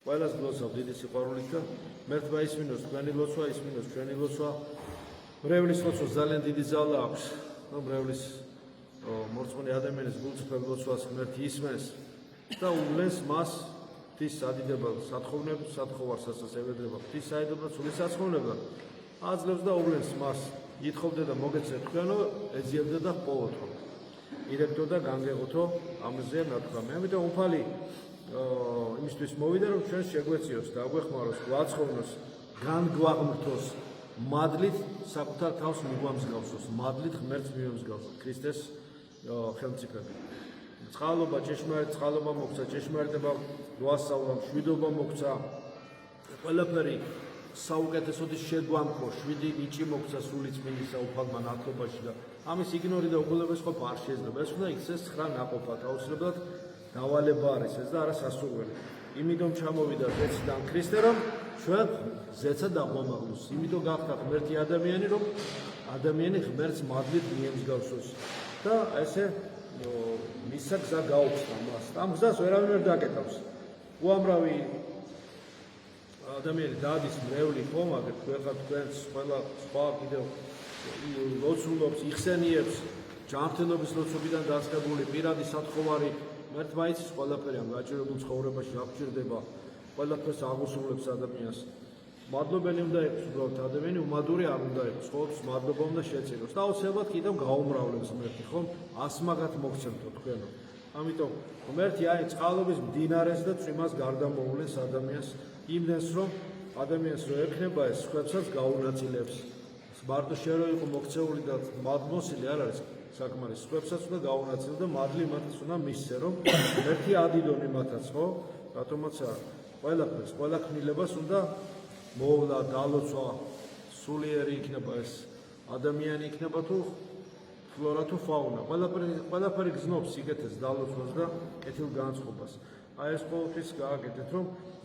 ყველას გლოცავ დიდი სიყვარულით და მერთმა ისმინოს თქვენი ლოცვა, ისმინოს ჩვენი ლოცვა. მრევლის ლოცვა ძალიან დიდი ძალა აქვს. მრევლის მორწმუნე ადამიანის გულწრფელ ლოცვას ღმერთი ისმენს და უვლენს მას ღვთის სადიდებელ სათხოვნებს, სათხოვარს ასასევედრება ღვთის საიდუმლო სული საცხოვნებდა. აძლევს და უვლენს მას, ითხოვდე და მოგეცე თქვენო, ეძიებდე და ჰპოვოთო. ირეკდო და განგეღოთო, ამზეა ნათქვამი. ამიტომ უფალი იმისთვის მოვიდა, რომ ჩვენ შეგვეციოს და აგვეხმაროს, გვაცხოვნოს, განგვაღმრთოს მადლით საკუთარ თავს მიგვამსგავსოს, მადლით ღმერთს მიემსგავსოს ქრისტეს ხელმწიფედ. წყალობა, ჭეშმარიტ წყალობა მოგცა, ჭეშმარიტება გვასწავლა, მშვიდობა მოგცა. ყველაფერი საუკეთესოდის შეგვამკო, 7 ნიჭი მოგცა სული წმინდისა უფალმა ნათლობაში და ამის იგნორი და უგულებელს ყოფა არ შეიძლება. ეს უნდა იქცეს 9 ნაყოფად, აუცილებლად დავალება არის ეს და არა სასურველი. იმიტომ ჩამოვიდა ზეციდან ქრისტე, რომ ჩვენ ზეცა დაგვამაღლოს. იმიტომ გახდა ღმერთი ადამიანი, რომ ადამიანი ღმერთს მადლით მიემსგავსოს და ესე მისა გზა გაუხსნა მას. ამ გზას ვერავინ ვერ დაკეტავს. უამრავი ადამიანი დადის მრევლი ხო, მაგრამ თქვენს ყველა სხვა კიდევ ლოცულობს, იხსენიებს, ჯანმრთელობის ლოცვებიდან დასწრებული პირადი სათხოვარი მერთ მაიცის ყველაფერი ამ გაჭირებულ ცხოვრებაში აღჭირდება, ყველაფერს აღუსრულებს ადამიანს. მადლობელი უნდა იყოს უბრალოდ ადამიანი, უმადური არ უნდა იყოს, ყოველთვის მადლობა უნდა შეწიროს. და აუცილებლად კიდევ გაუმრავლებს ღმერთი, ხომ? ასმაგად მოგცემთო თქვენო. ამიტომ ღმერთი აი წყალობის მდინარეს და წვიმას გარდამოვლენს ადამიანს, იმდენს რომ ადამიანს რო ექნება ეს სხვებსაც გაუნაწილებს. მარტო შენ რო იყო მოქცეული და მადლმოსილი არ არის საკმარის, სხვებსაც უნდა გაუნაწილო და მადლი მათაც უნდა მისცე, რომ ერთი ადიდონ იმათაც, ხო? რატომაც არა. ყველაფერს, ყველა ქმნილებას უნდა მოვლა, დალოცვა, სულიერი იქნება ეს ადამიანი იქნება თუ ფლორა თუ ფაუნა. ყველაფერი გზნობს სიკეთეს დალოცვას და კეთილგანწყობას. აი ეს ყოველთვის გააკეთეთ, რომ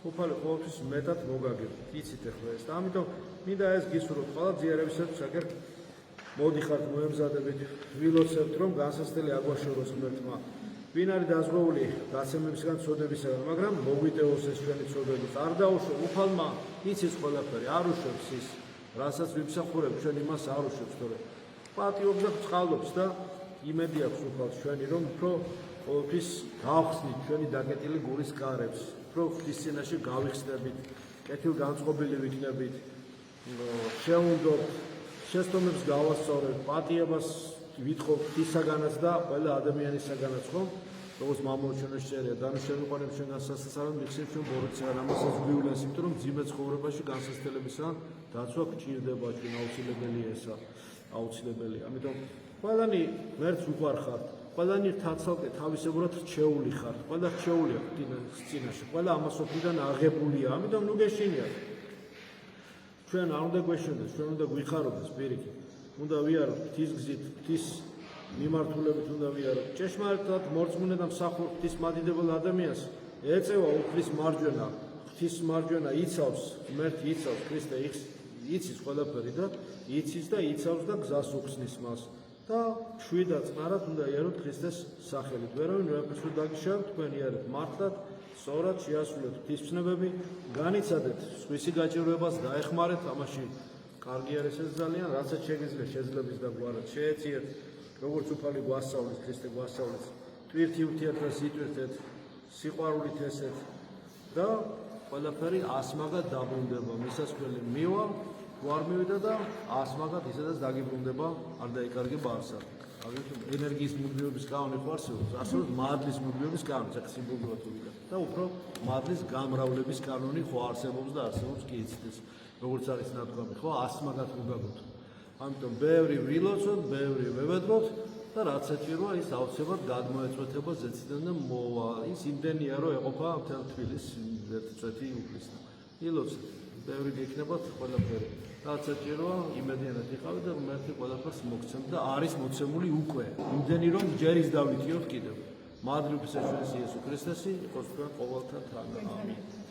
უფალი ყოველთვის მეტად მოგაგებთ. იცით ახლა ეს და ამიტომ მინდა ეს გისურვოთ ყველა ძიარებისათვის აგერ მოდიხართ მოემზადებით, ვილოცებთ, რომ განსასწრელი აგვაშოროს ღმერთმა. ვინ არის დაზღვეული გაცემებისგან ცოდებისგან, მაგრამ მოგვიტევოს ეს ჩვენი ცოდებით. არ დაუშვებ უფალმა, იცის ყველაფერი, არ უშვებს ის, რასაც ვიმსახურებ, ჩვენ იმას არ უშვებს, თორე პატიობს და წყალობს და იმედი აქვს უფალს ჩვენი, რომ უფრო ყოველთვის გავხსნით ჩვენი დაკეტილი გულის კარებს, უფრო ღვთის წინაშე გავიხსნებით, კეთილგანწყობილი ვიქნებით, შევუნდობთ, შეცდომებს გავასწორებთ, პატიებას ვითხოვთ ღვთისაგანაც და ყველა ადამიანისაგანაც, ხომ? როგორც მამოჩვენოს წერია, დანაშაულებს ჩვენ განსასწრებად მიხსენებთ ჩვენ ბოროტისაგან, ამასაც გვივლენს, იმიტომ რომ ძიმე ცხოვრებაში განსასწრებისგან დაცვა გჭირდება ჩვენ აუცილებელია ესა, აუცილებელია. ამიტომ ყველანი ღმერთს უყვარხართ, ყველანი თაცალკე თავისებურად რჩეული ხართ, ყველა რჩეულია ღვთის წინაშე, ყველა ამასოფლიდან აღებულია, ამიტომ ნუ გეშინიათ. ჩვენ არ უნდა გვეშინდეს, ჩვენ უნდა გვიხარობდეს პირიქით. უნდა ვიაროთ ღვთის გზით, ღვთის მიმართულებით უნდა ვიაროთ. ჭეშმარიტად მორწმუნე და მსახურ ღვთის მადიდებელ ადამიანს ეწევა უფლის მარჯვენა, ღვთის მარჯვენა იცავს, ღმერთი იცავს, ქრისტე იცის ყველაფერი და იცის და იცავს და გზას უხსნის მას. და შვიდად წნარად უნდა იაროთ ქრისტეს სახელით. ვერავინ ვერაფერს ვერ დაგიშავთ, თქვენ იარეთ მართლად, სწორად შეასრულეთ ღვთის ცნებები, განიცადეთ სხვისი გაჭირვებას, დაეხმარეთ ამაში. კარგი არის ეს ძალიან, რასაც შეგიძლია შეძლების და გვარად შეეციეთ, როგორც უფალი გვასწავლის, ქრისტე გვასწავლის, ტვირთი ურთიერთობას იტვირთეთ, სიყვარულით ესეთ და ყველაფერი ასმაგად დაბრუნდება, მისასვლელი მივა, გვარ მივიდა და ასმაგად ისედაც დაგიბრუნდება, არ დაიკარგება არსად. ენერგიის მუდმივობის კანონი ხო არსებობს, არსებობს მადლის მუდმივობის კანონი, აქ სიმბოლურად ვიგა და უფრო მადლის გამრავლების კანონი ხო არსებობს და არსებობს კი იცით ეს. როგორც არის ნათქვამი, ხო, ასმაგად ვუგაგოთ. ამიტომ ბევრი ვილოცოთ, ბევრი ვევედროთ და რაც საჭიროა, ის აუცილებლად გადმოეწყვეტება ზეციდან და მოვა. ის იმდენია, რომ ეყოფა მთელ თბილისს ერთი წვეთი უფლისნა. ილოცეთ, ბევრი გექნებათ ყველაფერი. რაც საჭიროა, იმედიანად იყავით და ღმერთი ყველაფერს მოგცემთ და არის მოცემული უკვე. იმდენი, რომ ჯერ ის დავითიოთ კიდევ. მადლი უფლის ეშვენის იესო ქრისტესი, იყოს თქვენ ყოველთა თანა. ამინ.